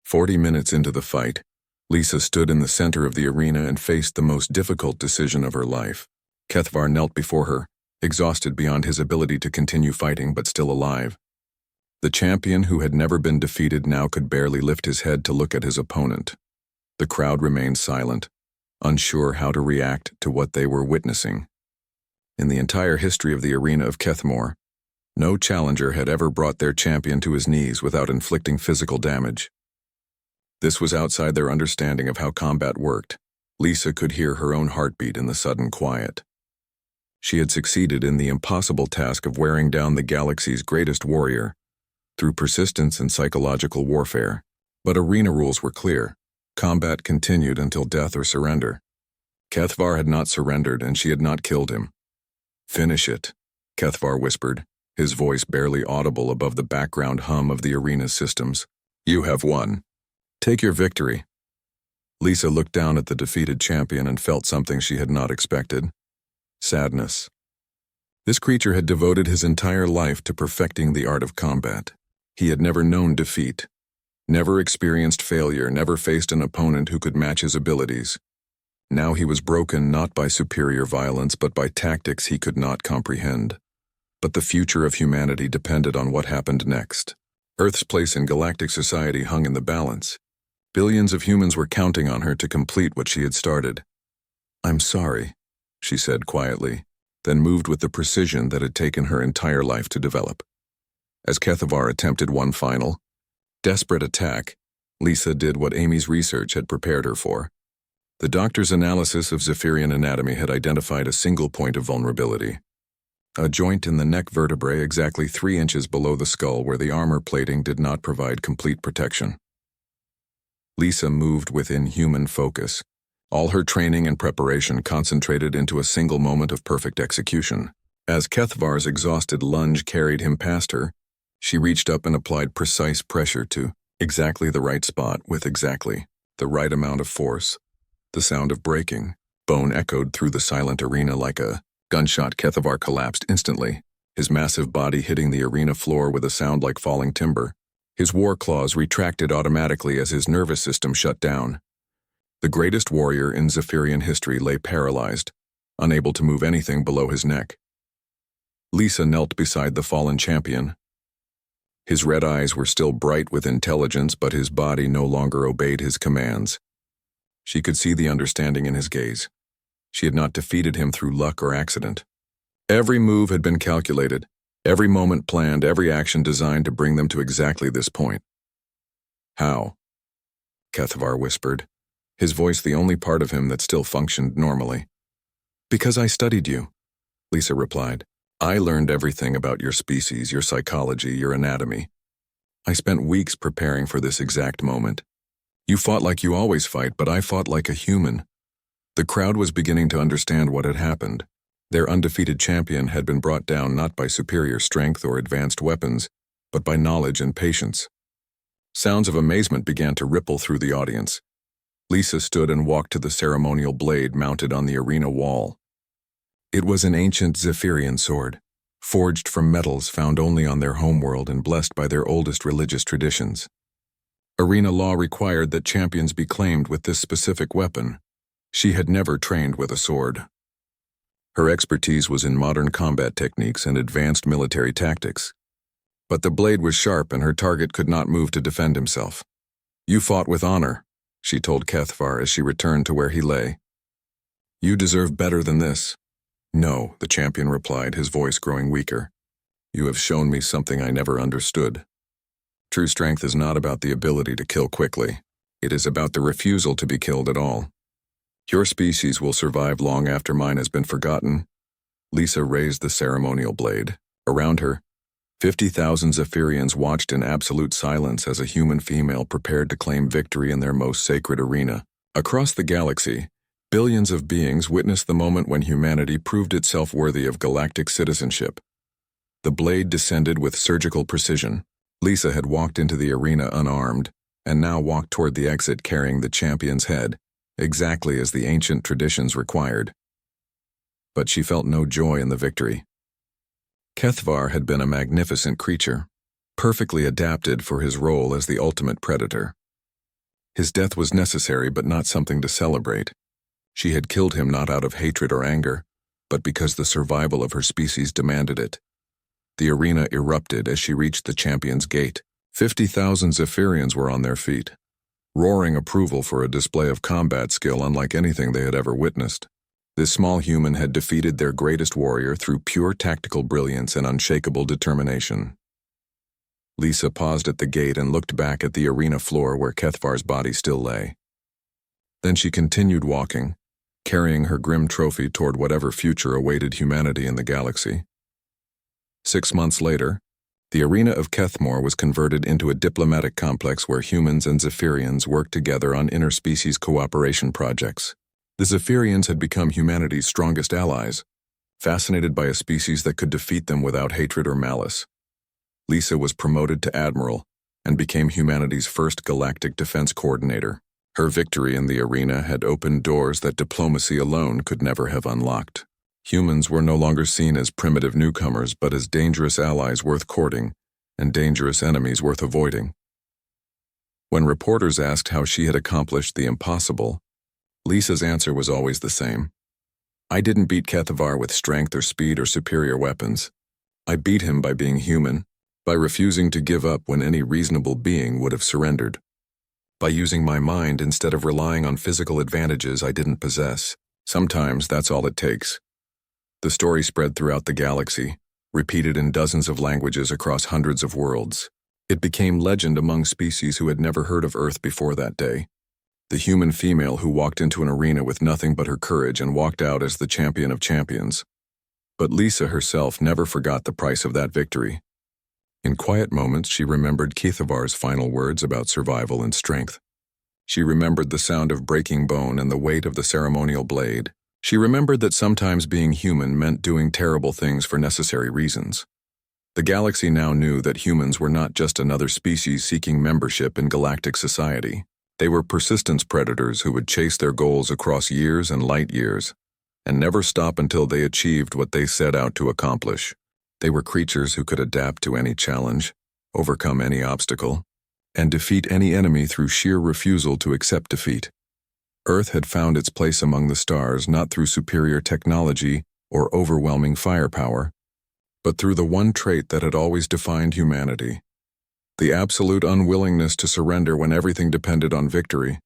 40 minutes into the fight, Lisa stood in the center of the arena and faced the most difficult decision of her life. Kethvar knelt before her, exhausted beyond his ability to continue fighting but still alive. The champion who had never been defeated now could barely lift his head to look at his opponent. The crowd remained silent, unsure how to react to what they were witnessing. In the entire history of the arena of Kethmore, no challenger had ever brought their champion to his knees without inflicting physical damage. This was outside their understanding of how combat worked. Lisa could hear her own heartbeat in the sudden quiet. She had succeeded in the impossible task of wearing down the galaxy's greatest warrior through persistence and psychological warfare. But arena rules were clear. Combat continued until death or surrender. Kethvar had not surrendered, and she had not killed him. "Finish it," Kethvar whispered, his voice barely audible above the background hum of the arena's systems. "You have won. Take your victory." Lisa looked down at the defeated champion and felt something she had not expected. Sadness. This creature had devoted his entire life to perfecting the art of combat. He had never known defeat, never experienced failure, never faced an opponent who could match his abilities. Now he was broken not by superior violence but by tactics he could not comprehend. But the future of humanity depended on what happened next. Earth's place in galactic society hung in the balance. Billions of humans were counting on her to complete what she had started. "I'm sorry," she said quietly, then moved with the precision that had taken her entire life to develop. As Kethvar attempted one final, desperate attack, Lisa did what Amy's research had prepared her for. The doctor's analysis of Zephyrian anatomy had identified a single point of vulnerability. A joint in the neck vertebrae exactly 3 inches below the skull where the armor plating did not provide complete protection. Lisa moved with inhuman focus, all her training and preparation concentrated into a single moment of perfect execution. As Kethvar's exhausted lunge carried him past her, she reached up and applied precise pressure to exactly the right spot with exactly the right amount of force. The sound of breaking bone echoed through the silent arena like a gunshot. Kethvar collapsed instantly, his massive body hitting the arena floor with a sound like falling timber. His war claws retracted automatically as his nervous system shut down. The greatest warrior in Zephyrian history lay paralyzed, unable to move anything below his neck. Lisa knelt beside the fallen champion. His red eyes were still bright with intelligence, but his body no longer obeyed his commands. She could see the understanding in his gaze. She had not defeated him through luck or accident. Every move had been calculated, every moment planned, every action designed to bring them to exactly this point. "How?" Kethvar whispered, his voice the only part of him that still functioned normally. "Because I studied you," Lisa replied. "I learned everything about your species, your psychology, your anatomy. I spent weeks preparing for this exact moment. You fought like you always fight, but I fought like a human." The crowd was beginning to understand what had happened. Their undefeated champion had been brought down not by superior strength or advanced weapons, but by knowledge and patience. Sounds of amazement began to ripple through the audience. Lisa stood and walked to the ceremonial blade mounted on the arena wall. It was an ancient Zephyrian sword, forged from metals found only on their homeworld and blessed by their oldest religious traditions. Arena law required that champions be claimed with this specific weapon. She had never trained with a sword. Her expertise was in modern combat techniques and advanced military tactics. But the blade was sharp and her target could not move to defend himself. "You fought with honor," she told Kethvar as she returned to where he lay. "You deserve better than this." "No," the champion replied, his voice growing weaker. "You have shown me something I never understood. True strength is not about the ability to kill quickly. It is about the refusal to be killed at all. Your species will survive long after mine has been forgotten." Lisa raised the ceremonial blade. Around her, 50,000 Zephyrians watched in absolute silence as a human female prepared to claim victory in their most sacred arena. Across the galaxy, billions of beings witnessed the moment when humanity proved itself worthy of galactic citizenship. The blade descended with surgical precision. Lisa had walked into the arena unarmed, and now walked toward the exit carrying the champion's head, exactly as the ancient traditions required. But she felt no joy in the victory. Kethvar had been a magnificent creature, perfectly adapted for his role as the ultimate predator. His death was necessary but not something to celebrate. She had killed him not out of hatred or anger, but because the survival of her species demanded it. The arena erupted as she reached the champion's gate. 50,000 Zephyrians were on their feet, roaring approval for a display of combat skill unlike anything they had ever witnessed. This small human had defeated their greatest warrior through pure tactical brilliance and unshakable determination. Lisa paused at the gate and looked back at the arena floor where Kethvar's body still lay. Then she continued walking, carrying her grim trophy toward whatever future awaited humanity in the galaxy. 6 months later, the arena of Kethmore was converted into a diplomatic complex where humans and Zephyrians worked together on interspecies cooperation projects. The Zephyrians had become humanity's strongest allies, fascinated by a species that could defeat them without hatred or malice. Lisa was promoted to admiral and became humanity's first galactic defense coordinator. Her victory in the arena had opened doors that diplomacy alone could never have unlocked. Humans were no longer seen as primitive newcomers but as dangerous allies worth courting and dangerous enemies worth avoiding. When reporters asked how she had accomplished the impossible, Lisa's answer was always the same. I didn't beat Kethvar with strength or speed or superior weapons. I beat him by being human, by refusing to give up when any reasonable being would have surrendered, by using my mind instead of relying on physical advantages I didn't possess. Sometimes that's all it takes. The story spread throughout the galaxy, repeated in dozens of languages across hundreds of worlds. It became legend among species who had never heard of Earth before that day. The human female who walked into an arena with nothing but her courage and walked out as the champion of champions. But Lisa herself never forgot the price of that victory. In quiet moments, she remembered Kethavar's final words about survival and strength. She remembered the sound of breaking bone and the weight of the ceremonial blade. She remembered that sometimes being human meant doing terrible things for necessary reasons. The galaxy now knew that humans were not just another species seeking membership in galactic society. They were persistence predators who would chase their goals across years and light years, and never stop until they achieved what they set out to accomplish. They were creatures who could adapt to any challenge, overcome any obstacle, and defeat any enemy through sheer refusal to accept defeat. Earth had found its place among the stars not through superior technology or overwhelming firepower, but through the one trait that had always defined humanity: the absolute unwillingness to surrender when everything depended on victory.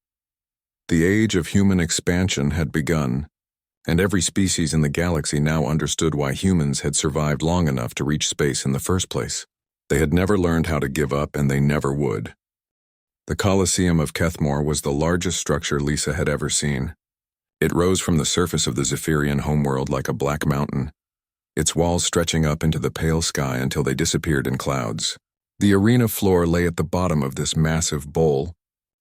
The age of human expansion had begun, and every species in the galaxy now understood why humans had survived long enough to reach space in the first place. They had never learned how to give up, and they never would. The Colosseum of Kethmore was the largest structure Lisa had ever seen. It rose from the surface of the Zephyrian homeworld like a black mountain, its walls stretching up into the pale sky until they disappeared in clouds. The arena floor lay at the bottom of this massive bowl,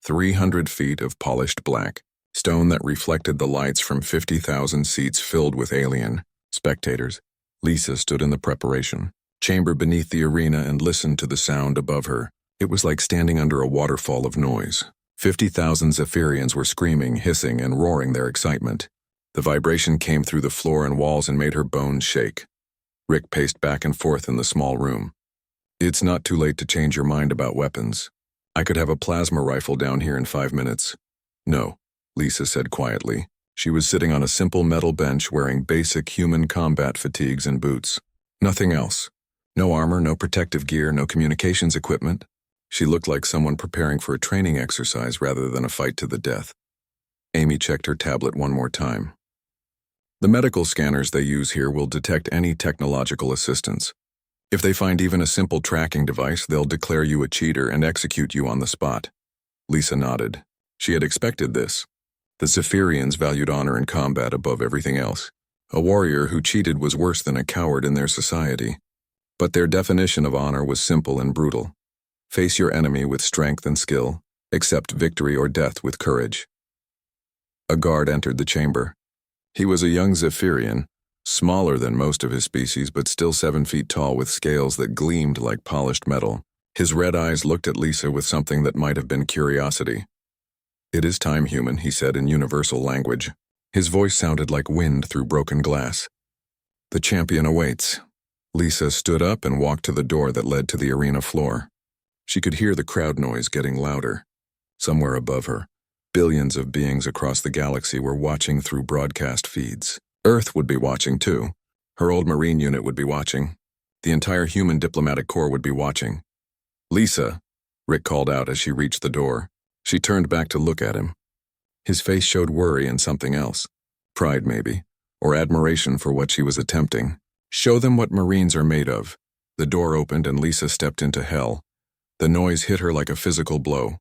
300 feet of polished black stone that reflected the lights from 50,000 seats filled with alien spectators. Lisa stood in the preparation chamber beneath the arena and listened to the sound above her. It was like standing under a waterfall of noise. 50,000 Zephyrians were screaming, hissing, and roaring their excitement. The vibration came through the floor and walls and made her bones shake. Rick paced back and forth in the small room. It's not too late to change your mind about weapons. I could have a plasma rifle down here in 5 minutes. No, Lisa said quietly. She was sitting on a simple metal bench wearing basic human combat fatigues and boots. Nothing else. No armor, no protective gear, no communications equipment. She looked like someone preparing for a training exercise rather than a fight to the death. Amy checked her tablet one more time. The medical scanners they use here will detect any technological assistance. If they find even a simple tracking device, they'll declare you a cheater and execute you on the spot. Lisa nodded. She had expected this. The Zephyrians valued honor in combat above everything else. A warrior who cheated was worse than a coward in their society. But their definition of honor was simple and brutal. Face your enemy with strength and skill, accept victory or death with courage. A guard entered the chamber. He was a young Zephyrian, smaller than most of his species but still 7 feet tall with scales that gleamed like polished metal. His red eyes looked at Lisa with something that might have been curiosity. "It is time, human," he said in universal language. His voice sounded like wind through broken glass. "The champion awaits." Lisa stood up and walked to the door that led to the arena floor. She could hear the crowd noise getting louder. Somewhere above her, billions of beings across the galaxy were watching through broadcast feeds. Earth would be watching too. Her old Marine unit would be watching. The entire human diplomatic corps would be watching. "Lisa," Rick called out as she reached the door. She turned back to look at him. His face showed worry and something else. Pride, maybe, or admiration for what she was attempting. "Show them what Marines are made of." The door opened and Lisa stepped into hell. The noise hit her like a physical blow.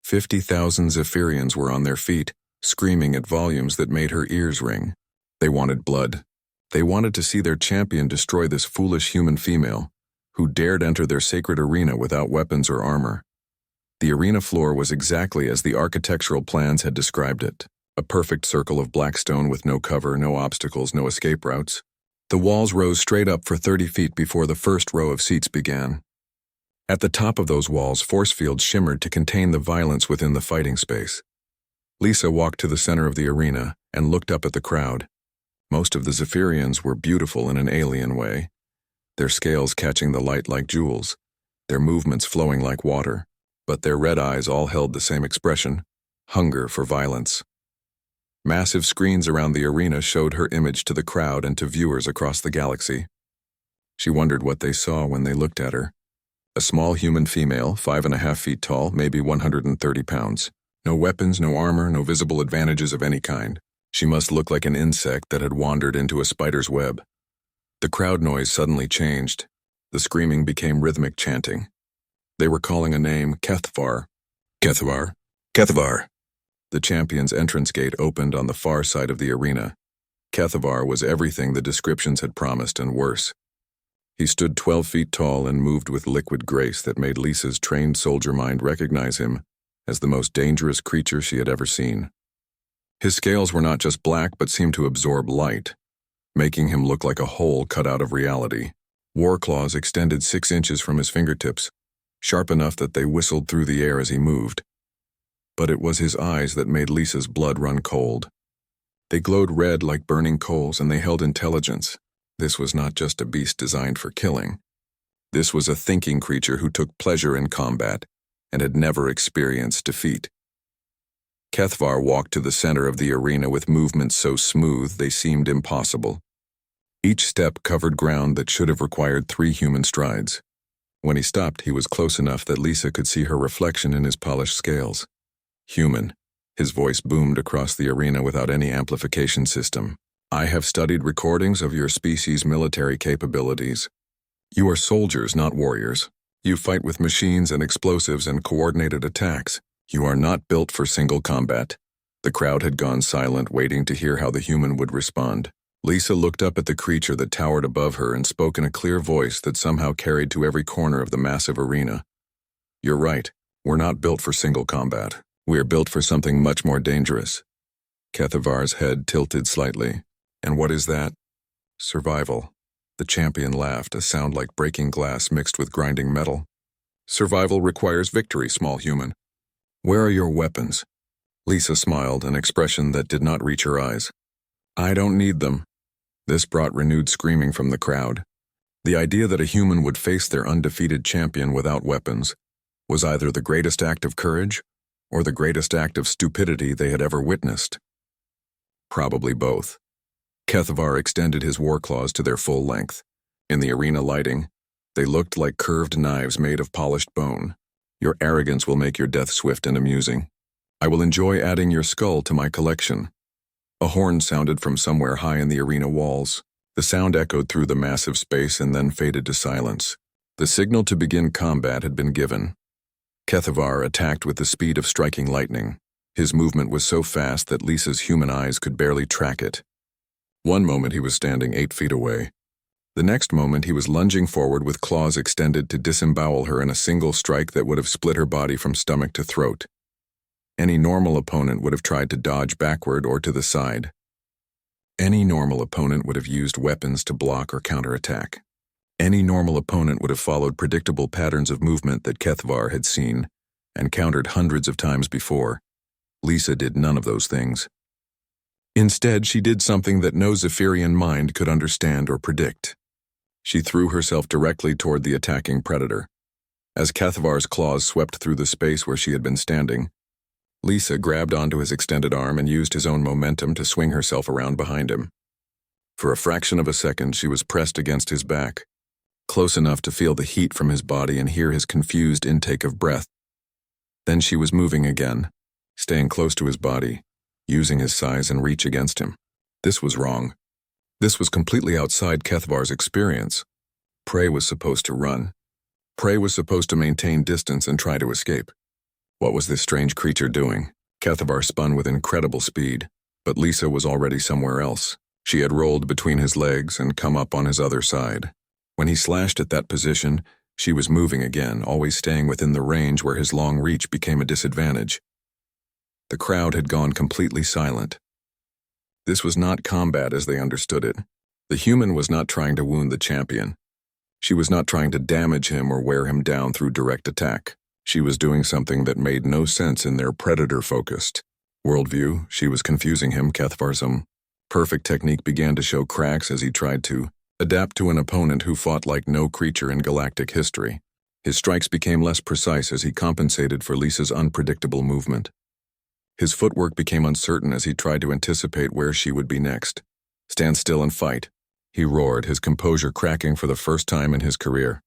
50,000 Zephyrians were on their feet, screaming at volumes that made her ears ring. They wanted blood. They wanted to see their champion destroy this foolish human female, who dared enter their sacred arena without weapons or armor. The arena floor was exactly as the architectural plans had described it. A perfect circle of black stone with no cover, no obstacles, no escape routes. The walls rose straight up for 30 feet before the first row of seats began. At the top of those walls, force fields shimmered to contain the violence within the fighting space. Lisa walked to the center of the arena and looked up at the crowd. Most of the Zephyrians were beautiful in an alien way, their scales catching the light like jewels, their movements flowing like water, but their red eyes all held the same expression: hunger for violence. Massive screens around the arena showed her image to the crowd and to viewers across the galaxy. She wondered what they saw when they looked at her. A small human female, 5.5 feet tall, maybe 130 pounds. No weapons, no armor, no visible advantages of any kind. She must look like an insect that had wandered into a spider's web. The crowd noise suddenly changed. The screaming became rhythmic chanting. They were calling a name: Kethvar. Kethvar. Kethvar. The champion's entrance gate opened on the far side of the arena. Kethvar was everything the descriptions had promised and worse. He stood 12 feet tall and moved with liquid grace that made Lisa's trained soldier mind recognize him as the most dangerous creature she had ever seen. His scales were not just black but seemed to absorb light, making him look like a hole cut out of reality. War claws extended 6 inches from his fingertips, sharp enough that they whistled through the air as he moved. But it was his eyes that made Lisa's blood run cold. They glowed red like burning coals, and they held intelligence. This was not just a beast designed for killing. This was a thinking creature who took pleasure in combat and had never experienced defeat. Kethvar walked to the center of the arena with movements so smooth they seemed impossible. Each step covered ground that should have required 3 human strides. When he stopped, he was close enough that Lisa could see her reflection in his polished scales. "Human." His voice boomed across the arena without any amplification system. "I have studied recordings of your species' military capabilities. You are soldiers, not warriors. You fight with machines and explosives and coordinated attacks. You are not built for single combat." The crowd had gone silent, waiting to hear how the human would respond. Lisa looked up at the creature that towered above her and spoke in a clear voice that somehow carried to every corner of the massive arena. "You're right. We're not built for single combat. We are built for something much more dangerous." Kethavar's head tilted slightly. "And what is that?" "Survival." The champion laughed, a sound like breaking glass mixed with grinding metal. "Survival requires victory, small human. Where are your weapons?" Lisa smiled, an expression that did not reach her eyes. "I don't need them." This brought renewed screaming from the crowd. The idea that a human would face their undefeated champion without weapons was either the greatest act of courage or the greatest act of stupidity they had ever witnessed. Probably both. Kethvar extended his war claws to their full length. In the arena lighting, they looked like curved knives made of polished bone. "Your arrogance will make your death swift and amusing. I will enjoy adding your skull to my collection." A horn sounded from somewhere high in the arena walls. The sound echoed through the massive space and then faded to silence. The signal to begin combat had been given. Kethvar attacked with the speed of striking lightning. His movement was so fast that Lisa's human eyes could barely track it. One moment he was standing 8 feet away. The next moment he was lunging forward with claws extended to disembowel her in a single strike that would have split her body from stomach to throat. Any normal opponent would have tried to dodge backward or to the side. Any normal opponent would have used weapons to block or counterattack. Any normal opponent would have followed predictable patterns of movement that Kethvar had seen and countered hundreds of times before. Lisa did none of those things. Instead, she did something that no Zephyrian mind could understand or predict. She threw herself directly toward the attacking predator. As Kethvar's claws swept through the space where she had been standing, Lisa grabbed onto his extended arm and used his own momentum to swing herself around behind him. For a fraction of a second, she was pressed against his back, close enough to feel the heat from his body and hear his confused intake of breath. Then she was moving again, staying close to his body, using his size and reach against him. This was wrong. This was completely outside Kethvar's experience. Prey was supposed to run. Prey was supposed to maintain distance and try to escape. What was this strange creature doing? Kethvar spun with incredible speed, but Lisa was already somewhere else. She had rolled between his legs and come up on his other side. When he slashed at that position, she was moving again, always staying within the range where his long reach became a disadvantage. The crowd had gone completely silent. This was not combat as they understood it. The human was not trying to wound the champion. She was not trying to damage him or wear him down through direct attack. She was doing something that made no sense in their predator-focused worldview. She was confusing him. Kethvar's perfect technique began to show cracks as he tried to adapt to an opponent who fought like no creature in galactic history. His strikes became less precise as he compensated for Lisa's unpredictable movement. His footwork became uncertain as he tried to anticipate where she would be next. "Stand still and fight," he roared, his composure cracking for the first time in his career.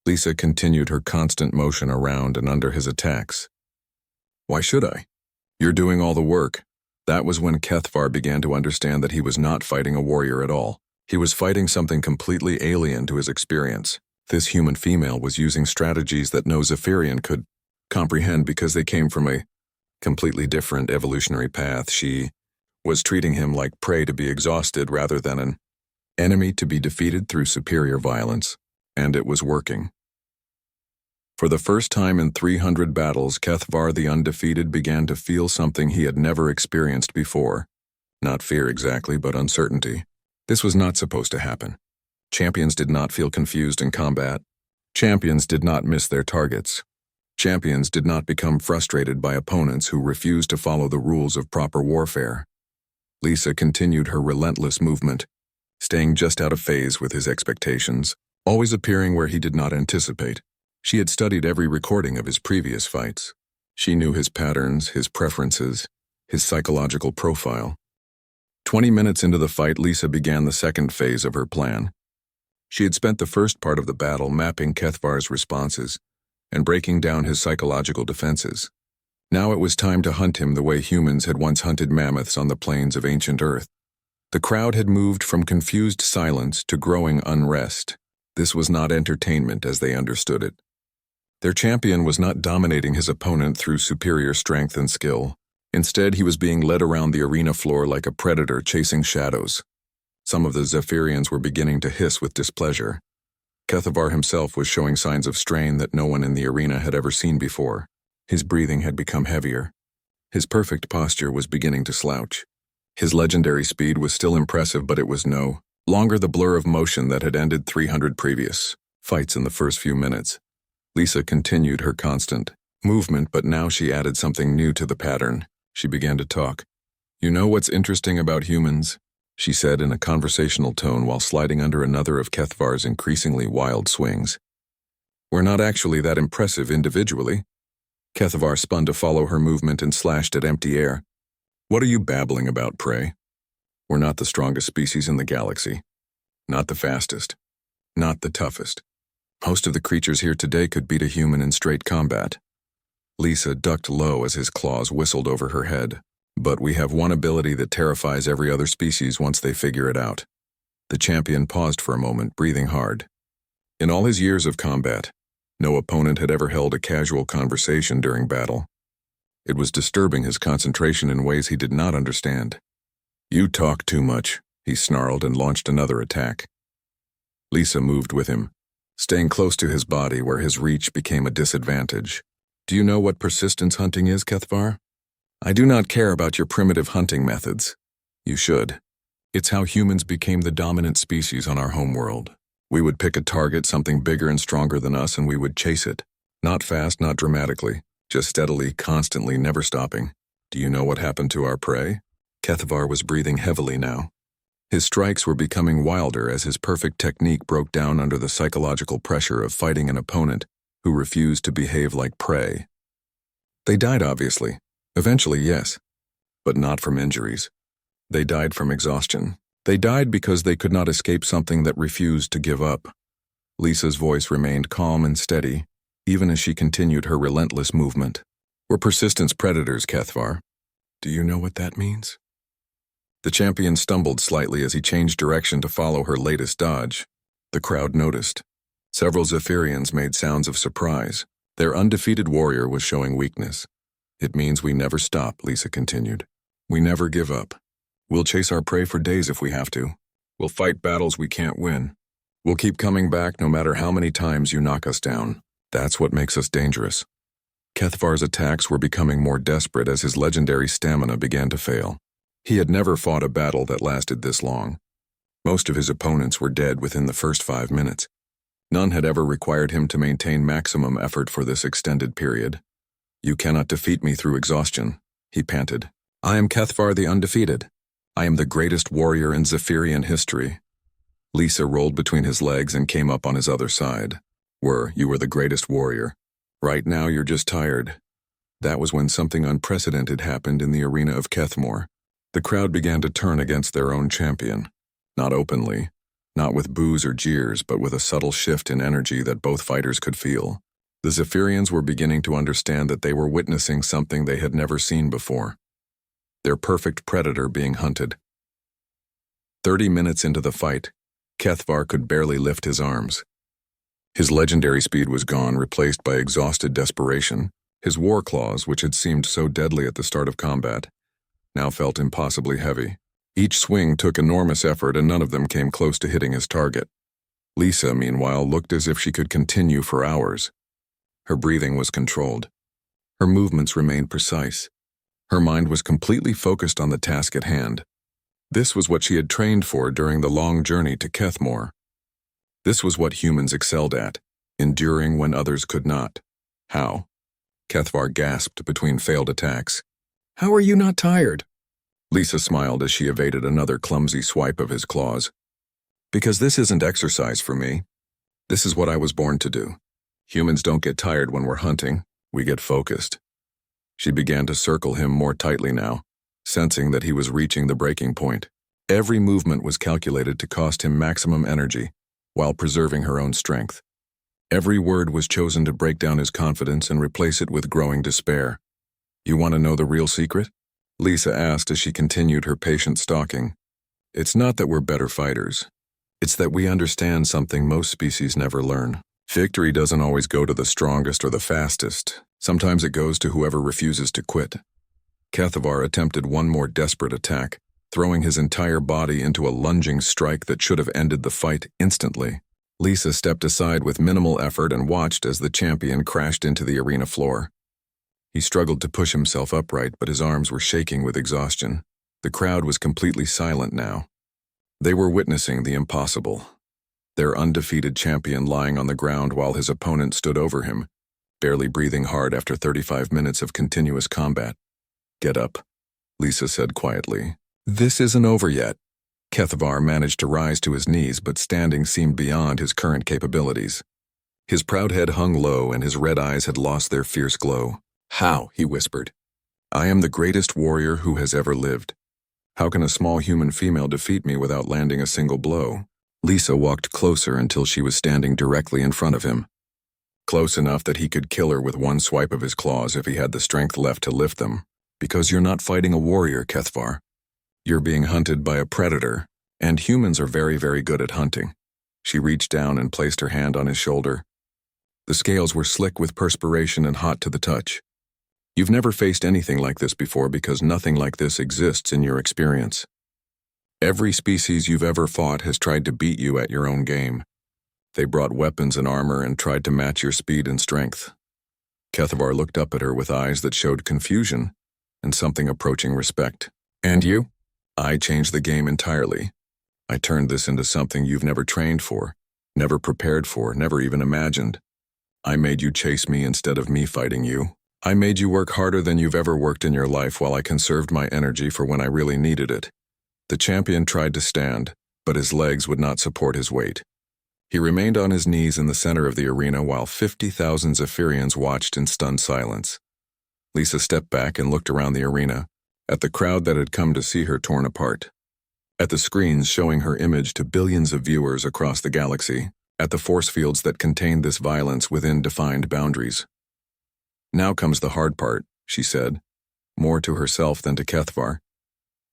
Lisa continued her constant motion around and under his attacks. "Why should I? You're doing all the work." That was when Kethvar began to understand that he was not fighting a warrior at all. He was fighting something completely alien to his experience. This human female was using strategies that no Zephyrian could comprehend because they came from a completely different evolutionary path. She was treating him like prey to be exhausted rather than an enemy to be defeated through superior violence, and it was working. For the first time in 300 battles, Kethvar the Undefeated began to feel something he had never experienced before. Not fear exactly, but uncertainty. This was not supposed to happen. Champions did not feel confused in combat. Champions did not miss their targets. Champions did not become frustrated by opponents who refused to follow the rules of proper warfare. Lisa continued her relentless movement, staying just out of phase with his expectations, always appearing where he did not anticipate. She had studied every recording of his previous fights. She knew his patterns, his preferences, his psychological profile. 20 minutes into the fight, Lisa began the second phase of her plan. She had spent the first part of the battle mapping Kethvar's responses and breaking down his psychological defenses. Now it was time to hunt him the way humans had once hunted mammoths on the plains of ancient Earth. The crowd had moved from confused silence to growing unrest. This was not entertainment as they understood it. Their champion was not dominating his opponent through superior strength and skill. Instead, he was being led around the arena floor like a predator chasing shadows. Some of the Zephyrians were beginning to hiss with displeasure. Kethvar himself was showing signs of strain that no one in the arena had ever seen before. His breathing had become heavier. His perfect posture was beginning to slouch. His legendary speed was still impressive, but it was no longer the blur of motion that had ended 300 previous fights in the first few minutes. Lisa continued her constant movement, but now she added something new to the pattern. She began to talk. "You know what's interesting about humans?" she said in a conversational tone while sliding under another of Kethvar's increasingly wild swings. "We're not actually that impressive individually." Kethvar spun to follow her movement and slashed at empty air. "What are you babbling about, Prey? We're not the strongest species in the galaxy. Not the fastest. Not the toughest. Most of the creatures here today could beat a human in straight combat." Lisa ducked low as his claws whistled over her head. "But we have one ability that terrifies every other species once they figure it out." The champion paused for a moment, breathing hard. In all his years of combat, no opponent had ever held a casual conversation during battle. It was disturbing his concentration in ways he did not understand. "You talk too much," he snarled and launched another attack. Lisa moved with him, staying close to his body where his reach became a disadvantage. "Do you know what persistence hunting is, Kethvar? I do not care about your primitive hunting methods. You should. It's how humans became the dominant species on our homeworld. We would pick a target, something bigger and stronger than us, and we would chase it. Not fast, not dramatically, just steadily, constantly, never stopping. Do you know what happened to our prey?" Kethvar was breathing heavily now. His strikes were becoming wilder as his perfect technique broke down under the psychological pressure of fighting an opponent who refused to behave like prey. They died, obviously. Eventually, yes, but not from injuries. They died from exhaustion. They died because they could not escape something that refused to give up. Lisa's voice remained calm and steady, even as she continued her relentless movement. We're persistence predators, Kethvar. Do you know what that means? The champion stumbled slightly as he changed direction to follow her latest dodge. The crowd noticed. Several Zephyrians made sounds of surprise. Their undefeated warrior was showing weakness. It means we never stop, Lisa continued. We never give up. We'll chase our prey for days if we have to. We'll fight battles we can't win. We'll keep coming back no matter how many times you knock us down. That's what makes us dangerous. Kethvar's attacks were becoming more desperate as his legendary stamina began to fail. He had never fought a battle that lasted this long. Most of his opponents were dead within the first 5 minutes. None had ever required him to maintain maximum effort for this extended period. You cannot defeat me through exhaustion, he panted. I am Kethvar the Undefeated. I am the greatest warrior in Zephyrian history. Lisa rolled between his legs and came up on his other side. You were the greatest warrior. Right now you're just tired. That was when something unprecedented happened in the arena of Kethmore. The crowd began to turn against their own champion. Not openly, not with boos or jeers, but with a subtle shift in energy that both fighters could feel. The Zephyrians were beginning to understand that they were witnessing something they had never seen before. Their perfect predator being hunted. 30 minutes into the fight, Kethvar could barely lift his arms. His legendary speed was gone, replaced by exhausted desperation. His war claws, which had seemed so deadly at the start of combat, now felt impossibly heavy. Each swing took enormous effort and none of them came close to hitting his target. Lisa, meanwhile, looked as if she could continue for hours. Her breathing was controlled. Her movements remained precise. Her mind was completely focused on the task at hand. This was what she had trained for during the long journey to Kethmore. This was what humans excelled at, enduring when others could not. How? Kethvar gasped between failed attacks. How are you not tired? Lisa smiled as she evaded another clumsy swipe of his claws. Because this isn't exercise for me. This is what I was born to do. Humans don't get tired when we're hunting, we get focused. She began to circle him more tightly now, sensing that he was reaching the breaking point. Every movement was calculated to cost him maximum energy, while preserving her own strength. Every word was chosen to break down his confidence and replace it with growing despair. You want to know the real secret? Lisa asked as she continued her patient stalking. It's not that we're better fighters. It's that we understand something most species never learn. Victory doesn't always go to the strongest or the fastest. Sometimes it goes to whoever refuses to quit. Kethvar attempted one more desperate attack, throwing his entire body into a lunging strike that should have ended the fight instantly. Lisa stepped aside with minimal effort and watched as the champion crashed into the arena floor. He struggled to push himself upright, but his arms were shaking with exhaustion. The crowd was completely silent now. They were witnessing the impossible. Their undefeated champion lying on the ground while his opponent stood over him, barely breathing hard after 35 minutes of continuous combat. Get up, Lisa said quietly. This isn't over yet. Kethvar managed to rise to his knees, but standing seemed beyond his current capabilities. His proud head hung low and his red eyes had lost their fierce glow. How? He whispered. I am the greatest warrior who has ever lived. How can a small human female defeat me without landing a single blow? Lisa walked closer until she was standing directly in front of him. Close enough that he could kill her with one swipe of his claws if he had the strength left to lift them. Because you're not fighting a warrior, Kethvar. You're being hunted by a predator, and humans are very, very good at hunting. She reached down and placed her hand on his shoulder. The scales were slick with perspiration and hot to the touch. You've never faced anything like this before because nothing like this exists in your experience. Every species you've ever fought has tried to beat you at your own game. They brought weapons and armor and tried to match your speed and strength. Kethvar looked up at her with eyes that showed confusion and something approaching respect. And you? I changed the game entirely. I turned this into something you've never trained for, never prepared for, never even imagined. I made you chase me instead of me fighting you. I made you work harder than you've ever worked in your life while I conserved my energy for when I really needed it. The champion tried to stand, but his legs would not support his weight. He remained on his knees in the center of the arena while 50,000 Zephyrians watched in stunned silence. Lisa stepped back and looked around the arena, at the crowd that had come to see her torn apart. At the screens showing her image to billions of viewers across the galaxy, at the force fields that contained this violence within defined boundaries. Now comes the hard part, she said, more to herself than to Kethvar,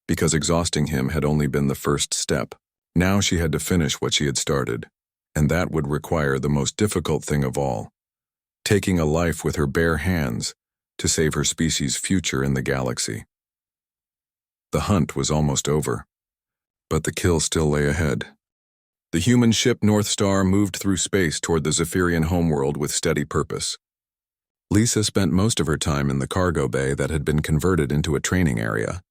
because exhausting him had only been the first step. Now she had to finish what she had started, and that would require the most difficult thing of all, taking a life with her bare hands to save her species' future in the galaxy. The hunt was almost over, but the kill still lay ahead. The human ship North Star moved through space toward the Zephyrian homeworld with steady purpose. Lisa spent most of her time in the cargo bay that had been converted into a training area.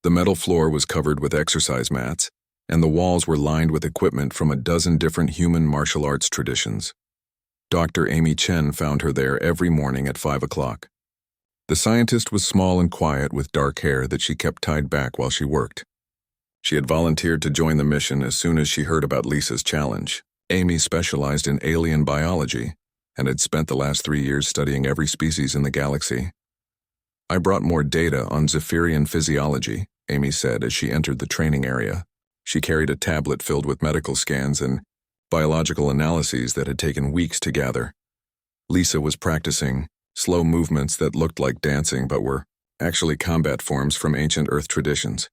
The metal floor was covered with exercise mats, and the walls were lined with equipment from a dozen different human martial arts traditions. Dr. Amy Chen found her there every morning at 5 o'clock. The scientist was small and quiet with dark hair that she kept tied back while she worked. She had volunteered to join the mission as soon as she heard about Lisa's challenge. Amy specialized in alien biology and had spent the last 3 years studying every species in the galaxy. "I brought more data on Zephyrian physiology," Amy said as she entered the training area. She carried a tablet filled with medical scans and biological analyses that had taken weeks to gather. Lisa was practicing slow movements that looked like dancing but were actually combat forms from ancient Earth traditions.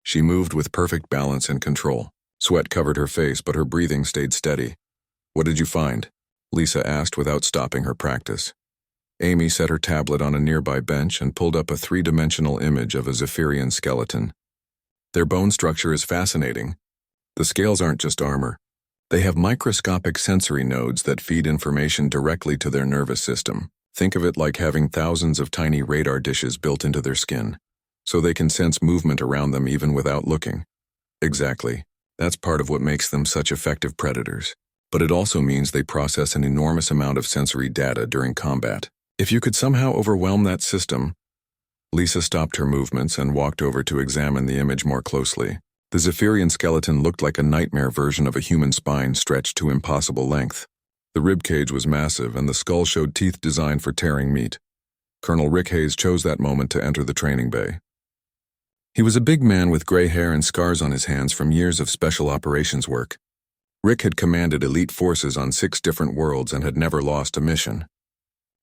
She moved with perfect balance and control. Sweat covered her face, but her breathing stayed steady. "What did you find?" Lisa asked without stopping her practice. Amy set her tablet on a nearby bench and pulled up a 3-dimensional image of a Zephyrian skeleton. "Their bone structure is fascinating. The scales aren't just armor. They have microscopic sensory nodes that feed information directly to their nervous system. Think of it like having thousands of tiny radar dishes built into their skin, so they can sense movement around them even without looking." "Exactly. That's part of what makes them such effective predators. But it also means they process an enormous amount of sensory data during combat. If you could somehow overwhelm that system..." Lisa stopped her movements and walked over to examine the image more closely. The Zephyrian skeleton looked like a nightmare version of a human spine stretched to impossible length. The ribcage was massive, and the skull showed teeth designed for tearing meat. Colonel Rick Hayes chose that moment to enter the training bay. He was a big man with gray hair and scars on his hands from years of special operations work. Rick had commanded elite forces on 6 different worlds and had never lost a mission.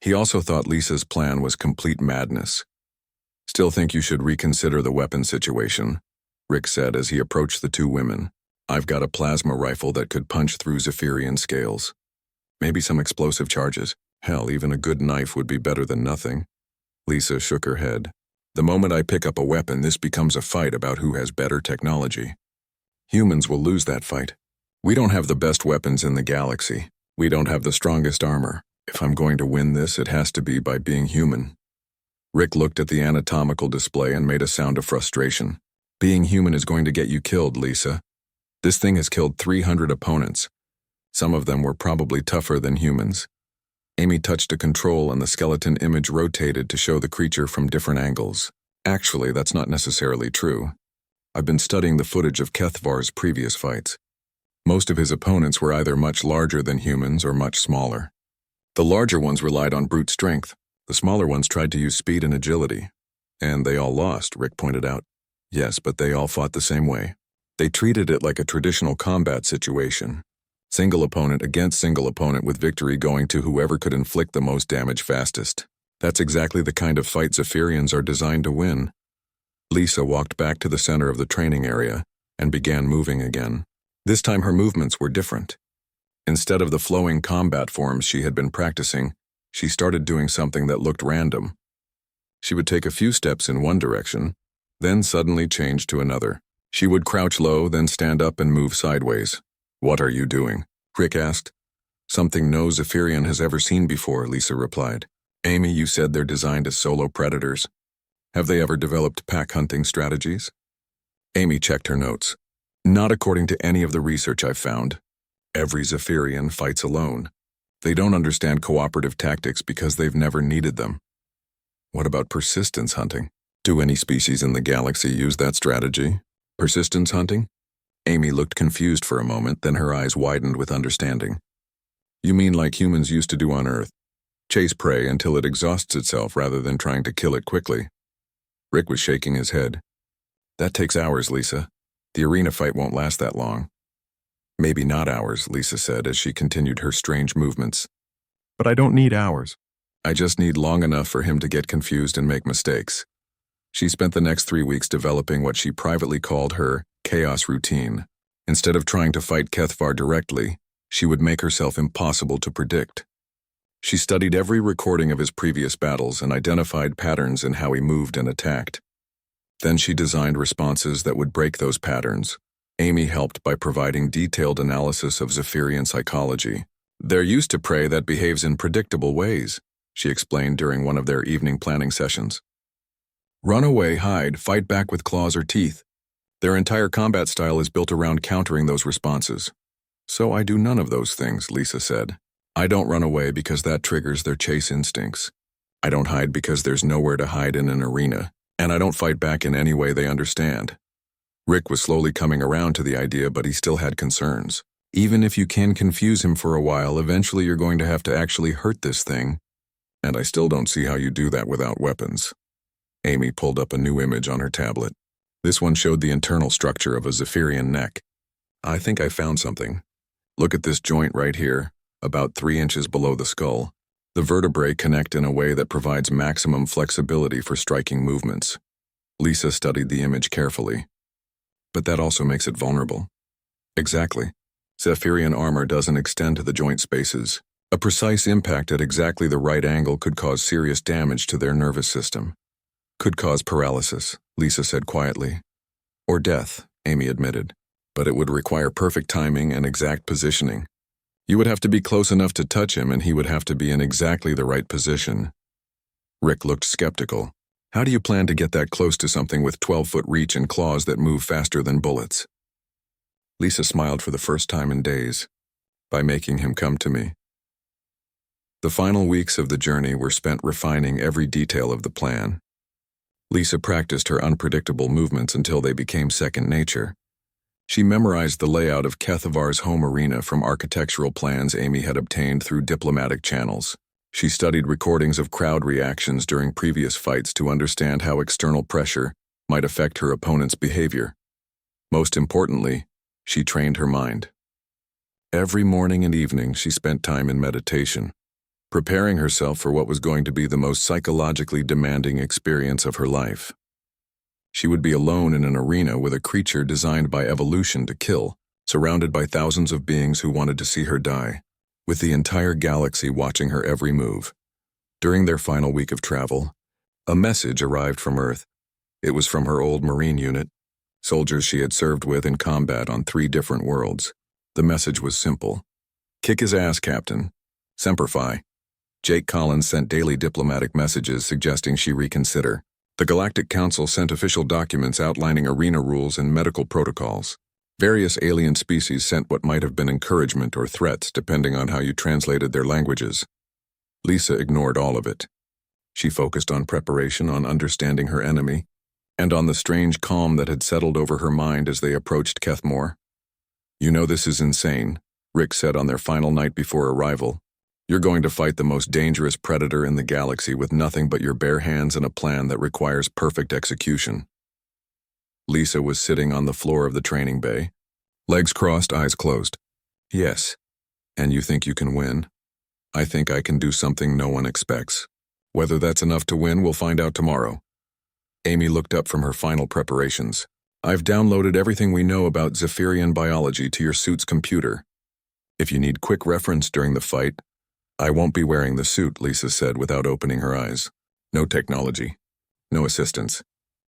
He also thought Lisa's plan was complete madness. "Still think you should reconsider the weapon situation," Rick said as he approached the 2 women. "I've got a plasma rifle that could punch through Zephyrian scales. Maybe some explosive charges. Hell, even a good knife would be better than nothing." Lisa shook her head. "The moment I pick up a weapon, this becomes a fight about who has better technology. Humans will lose that fight. We don't have the best weapons in the galaxy. We don't have the strongest armor. If I'm going to win this, it has to be by being human." Rick looked at the anatomical display and made a sound of frustration. "Being human is going to get you killed, Lisa. This thing has killed 300 opponents. Some of them were probably tougher than humans." Amy touched a control and the skeleton image rotated to show the creature from different angles. "Actually, that's not necessarily true. I've been studying the footage of Kethvar's previous fights. Most of his opponents were either much larger than humans or much smaller. The larger ones relied on brute strength. The smaller ones tried to use speed and agility. And they all lost," Rick pointed out. "Yes, but they all fought the same way. They treated it like a traditional combat situation. Single opponent against single opponent, with victory going to whoever could inflict the most damage fastest. That's exactly the kind of fight Zephyrians are designed to win." Lisa walked back to the center of the training area and began moving again. This time her movements were different. Instead of the flowing combat forms she had been practicing, she started doing something that looked random. She would take a few steps in one direction, then suddenly change to another. She would crouch low, then stand up and move sideways. "What are you doing?" Rick asked. "Something no Zephyrian has ever seen before," Lisa replied. "Amy, you said they're designed as solo predators. Have they ever developed pack hunting strategies?" Amy checked her notes. "Not according to any of the research I've found. Every Zephyrian fights alone. They don't understand cooperative tactics because they've never needed them." "What about persistence hunting? Do any species in the galaxy use that strategy? Persistence hunting?" Amy looked confused for a moment, then her eyes widened with understanding. "You mean like humans used to do on Earth? Chase prey until it exhausts itself rather than trying to kill it quickly. Rick was shaking his head. That takes hours, Lisa. The arena fight won't last that long. Maybe not hours, Lisa said as she continued her strange movements. But I don't need hours. I just need long enough for him to get confused and make mistakes. She spent the next 3 weeks developing what she privately called her chaos routine. Instead of trying to fight Kethvar directly, she would make herself impossible to predict. She studied every recording of his previous battles and identified patterns in how he moved and attacked. Then she designed responses that would break those patterns. Amy helped by providing detailed analysis of Zephyrian psychology. They're used to prey that behaves in predictable ways, she explained during one of their evening planning sessions. Run away, hide, fight back with claws or teeth. Their entire combat style is built around countering those responses. So I do none of those things, Lisa said. I don't run away because that triggers their chase instincts. I don't hide because there's nowhere to hide in an arena, and I don't fight back in any way they understand. Rick was slowly coming around to the idea, but he still had concerns. Even if you can confuse him for a while, eventually you're going to have to actually hurt this thing. And I still don't see how you do that without weapons. Amy pulled up a new image on her tablet. This one showed the internal structure of a Zephyrian neck. I think I found something. Look at this joint right here, about 3 inches below the skull. The vertebrae connect in a way that provides maximum flexibility for striking movements. Lisa studied the image carefully. But that also makes it vulnerable. Exactly. Zephyrian armor doesn't extend to the joint spaces. A precise impact at exactly the right angle could cause serious damage to their nervous system. Could cause paralysis, Lisa said quietly. Or death, Amy admitted. But it would require perfect timing and exact positioning. You would have to be close enough to touch him, and he would have to be in exactly the right position. Rick looked skeptical. How do you plan to get that close to something with 12-foot reach and claws that move faster than bullets? Lisa smiled for the first time in days. By making him come to me. The final weeks of the journey were spent refining every detail of the plan. Lisa practiced her unpredictable movements until they became second nature. She memorized the layout of Kethavar's home arena from architectural plans Amy had obtained through diplomatic channels. She studied recordings of crowd reactions during previous fights to understand how external pressure might affect her opponent's behavior. Most importantly, she trained her mind. Every morning and evening she spent time in meditation, preparing herself for what was going to be the most psychologically demanding experience of her life. She would be alone in an arena with a creature designed by evolution to kill, surrounded by thousands of beings who wanted to see her die, with the entire galaxy watching her every move. During their final week of travel, a message arrived from Earth. It was from her old Marine unit, soldiers she had served with in combat on 3 different worlds. The message was simple. Kick his ass, Captain. Semper Fi. Jake Collins sent daily diplomatic messages suggesting she reconsider. The Galactic Council sent official documents outlining arena rules and medical protocols. Various alien species sent what might have been encouragement or threats depending on how you translated their languages. Lisa ignored all of it. She focused on preparation, on understanding her enemy, and on the strange calm that had settled over her mind as they approached Kethmore. You know this is insane, Rick said on their final night before arrival. You're going to fight the most dangerous predator in the galaxy with nothing but your bare hands and a plan that requires perfect execution. Lisa was sitting on the floor of the training bay, legs crossed, eyes closed. Yes. And you think you can win? I think I can do something no one expects. Whether that's enough to win, we'll find out tomorrow. Amy looked up from her final preparations. I've downloaded everything we know about Zephyrian biology to your suit's computer. If you need quick reference during the fight, I won't be wearing the suit, Lisa said without opening her eyes. No technology. No assistance.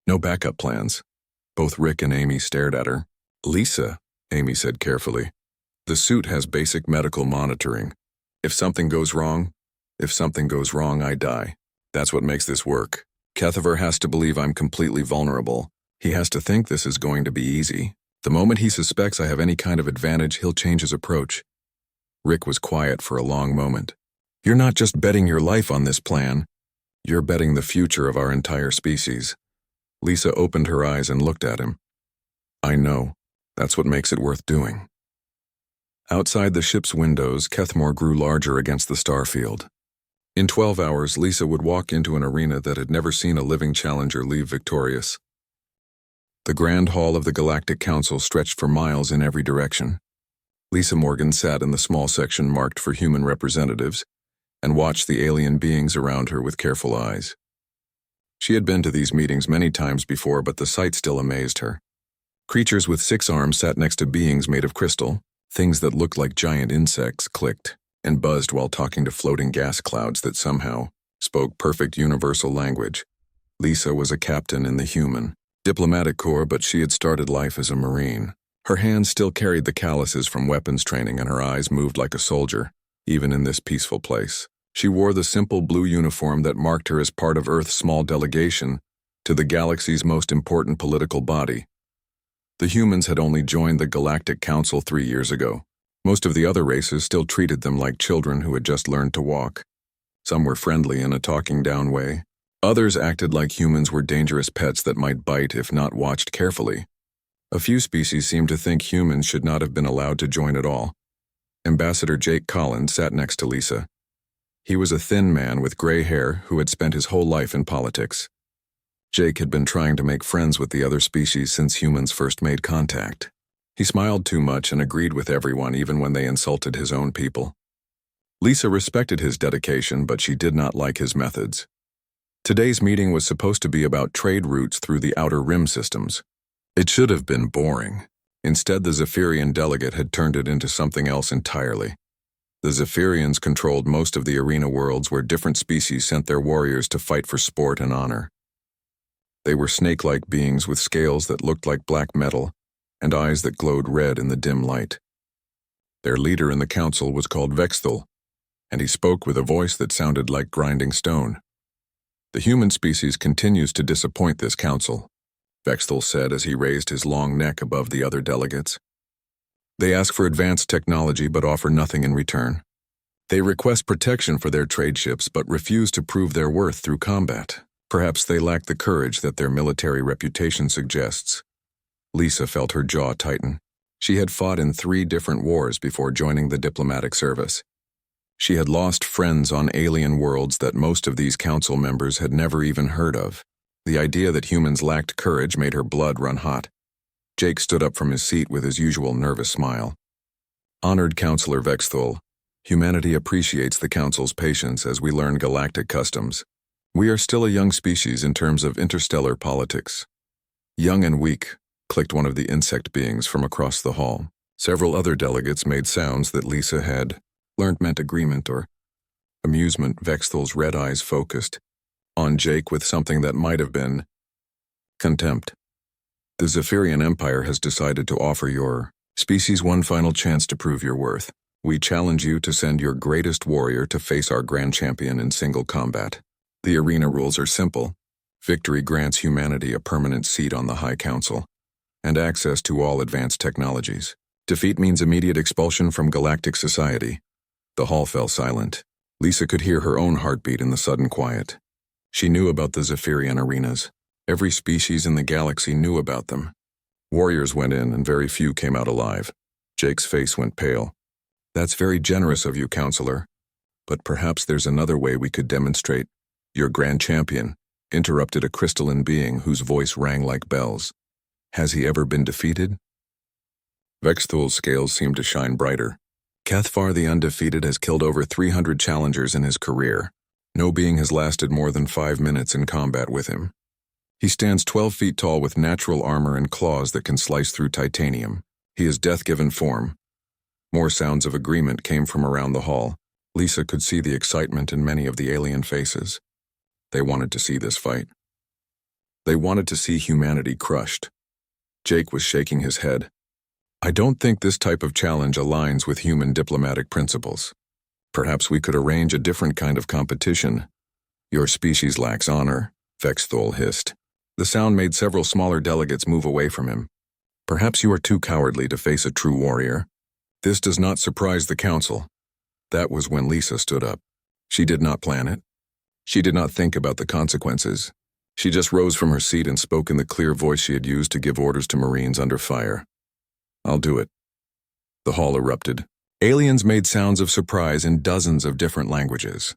No backup plans. Both Rick and Amy stared at her. Lisa, Amy said carefully, the suit has basic medical monitoring. If something goes wrong, I die. That's what makes this work. Kethavar has to believe I'm completely vulnerable. He has to think this is going to be easy. The moment he suspects I have any kind of advantage, he'll change his approach. Rick was quiet for a long moment. You're not just betting your life on this plan. You're betting the future of our entire species. Lisa opened her eyes and looked at him. I know. That's what makes it worth doing. Outside the ship's windows, Kethmore grew larger against the starfield. In 12 hours, Lisa would walk into an arena that had never seen a living challenger leave victorious. The grand hall of the Galactic Council stretched for miles in every direction. Lisa Morgan sat in the small section marked for human representatives and watched the alien beings around her with careful eyes. She had been to these meetings many times before, but the sight still amazed her. Creatures with 6 arms sat next to beings made of crystal. Things that looked like giant insects clicked and buzzed while talking to floating gas clouds that somehow spoke perfect universal language. Lisa was a captain in the human diplomatic corps, but she had started life as a Marine. Her hands still carried the calluses from weapons training, and her eyes moved like a soldier, even in this peaceful place. She wore the simple blue uniform that marked her as part of Earth's small delegation to the galaxy's most important political body. The humans had only joined the Galactic Council 3 years ago. Most of the other races still treated them like children who had just learned to walk. Some were friendly in a talking down way. Others acted like humans were dangerous pets that might bite if not watched carefully. A few species seemed to think humans should not have been allowed to join at all. Ambassador Jake Collins sat next to Lisa. He was a thin man with gray hair who had spent his whole life in politics. Jake had been trying to make friends with the other species since humans first made contact. He smiled too much and agreed with everyone, even when they insulted his own people. Lisa respected his dedication, but she did not like his methods. Today's meeting was supposed to be about trade routes through the outer rim systems. It should have been boring. Instead, the Zephyrian delegate had turned it into something else entirely. The Zephyrians controlled most of the arena worlds where different species sent their warriors to fight for sport and honor. They were snake-like beings with scales that looked like black metal and eyes that glowed red in the dim light. Their leader in the council was called Vexthul, and he spoke with a voice that sounded like grinding stone. The human species continues to disappoint this council, Vexthul said as he raised his long neck above the other delegates. They ask for advanced technology but offer nothing in return. They request protection for their trade ships but refuse to prove their worth through combat. Perhaps they lack the courage that their military reputation suggests. Lisa felt her jaw tighten. She had fought in 3 different wars before joining the diplomatic service. She had lost friends on alien worlds that most of these council members had never even heard of. The idea that humans lacked courage made her blood run hot. Jake stood up from his seat with his usual nervous smile. Honored Counselor Vexthul, humanity appreciates the Council's patience as we learn galactic customs. We are still a young species in terms of interstellar politics. Young and weak, clicked one of the insect beings from across the hall. Several other delegates made sounds that Lisa had learned meant agreement or amusement. Vexthul's red eyes focused on Jake with something that might have been contempt. The Zephyrian Empire has decided to offer your species one final chance to prove your worth. We challenge you to send your greatest warrior to face our grand champion in single combat. The arena rules are simple. Victory grants humanity a permanent seat on the High Council and access to all advanced technologies. Defeat means immediate expulsion from galactic society. The hall fell silent. Lisa could hear her own heartbeat in the sudden quiet. She knew about the Zephyrian arenas. Every species in the galaxy knew about them. Warriors went in and very few came out alive. Jake's face went pale. That's very generous of you, Counselor. But perhaps there's another way we could demonstrate. Your grand champion interrupted a crystalline being whose voice rang like bells. Has he ever been defeated? Vexthul's scales seemed to shine brighter. Cathvar the Undefeated has killed over 300 challengers in his career. No being has lasted more than 5 minutes in combat with him. He stands 12 feet tall with natural armor and claws that can slice through titanium. He is death-given form. More sounds of agreement came from around the hall. Lisa could see the excitement in many of the alien faces. They wanted to see this fight. They wanted to see humanity crushed. Jake was shaking his head. I don't think this type of challenge aligns with human diplomatic principles. Perhaps we could arrange a different kind of competition. Your species lacks honor, Vexthul hissed. The sound made several smaller delegates move away from him. Perhaps you are too cowardly to face a true warrior. This does not surprise the council. That was when Lisa stood up. She did not plan it. She did not think about the consequences. She just rose from her seat and spoke in the clear voice she had used to give orders to Marines under fire. I'll do it. The hall erupted. Aliens made sounds of surprise in dozens of different languages.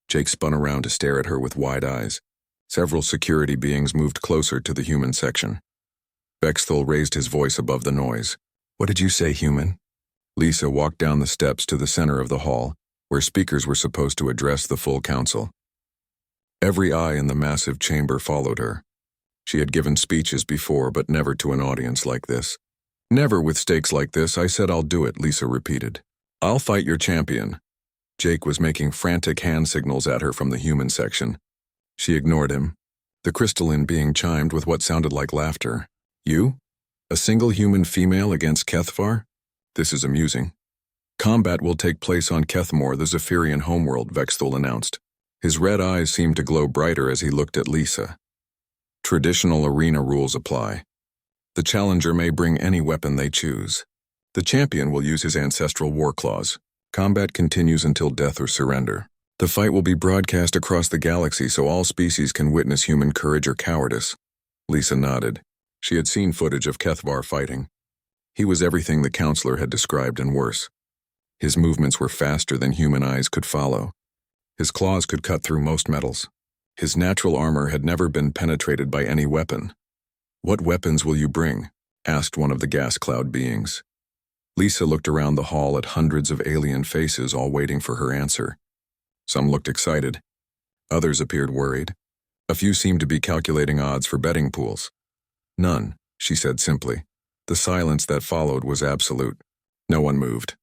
Jake spun around to stare at her with wide eyes. Several security beings moved closer to the human section. Bexthal raised his voice above the noise. "What did you say, human?" Lisa walked down the steps to the center of the hall, where speakers were supposed to address the full council. Every eye in the massive chamber followed her. She had given speeches before, but never to an audience like this. "Never with stakes like this. I said I'll do it," Lisa repeated. "I'll fight your champion." Jake was making frantic hand signals at her from the human section. She ignored him. The crystalline being chimed with what sounded like laughter. "You? A single human female against Kethvar? This is amusing." "Combat will take place on Kethmore, the Zephyrian homeworld," Bexthal announced. His red eyes seemed to glow brighter as he looked at Lisa. "Traditional arena rules apply. The challenger may bring any weapon they choose. The champion will use his ancestral war claws. Combat continues until death or surrender. The fight will be broadcast across the galaxy so all species can witness human courage or cowardice." Lisa nodded. She had seen footage of Kethvar fighting. He was everything the counselor had described and worse. His movements were faster than human eyes could follow. His claws could cut through most metals. His natural armor had never been penetrated by any weapon. "What weapons will you bring?" asked one of the gas cloud beings. Lisa looked around the hall at hundreds of alien faces, all waiting for her answer. Some looked excited. Others appeared worried. A few seemed to be calculating odds for betting pools. "None," she said simply. The silence that followed was absolute. No one moved.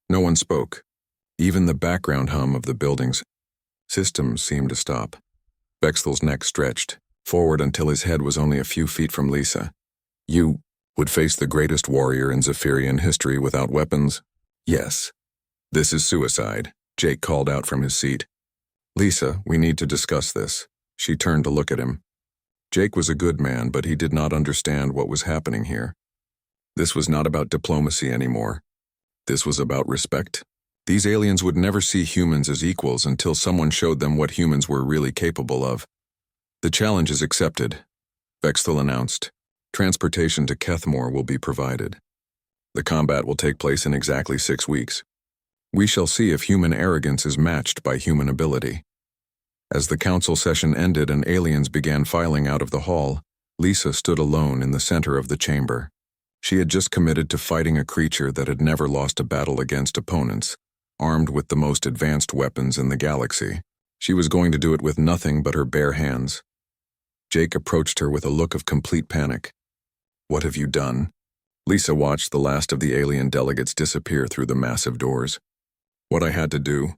No one spoke. Even the background hum of the building's systems seemed to stop. Bexthal's neck stretched forward until his head was only a few feet from Lisa. "You would face the greatest warrior in Zephyrian history without weapons?" "Yes." "This is suicide," Jake called out from his seat. "Lisa, we need to discuss this." She turned to look at him. Jake was a good man, but he did not understand what was happening here. This was not about diplomacy anymore. This was about respect. These aliens would never see humans as equals until someone showed them what humans were really capable of. "The challenge is accepted," Bexthal announced. "Transportation to Kethmore will be provided. The combat will take place in exactly 6 weeks. We shall see if human arrogance is matched by human ability." As the council session ended and aliens began filing out of the hall, Lisa stood alone in the center of the chamber. She had just committed to fighting a creature that had never lost a battle against opponents, armed with the most advanced weapons in the galaxy. She was going to do it with nothing but her bare hands. Jake approached her with a look of complete panic. "What have you done?" Lisa watched the last of the alien delegates disappear through the massive doors. "What I had to do,"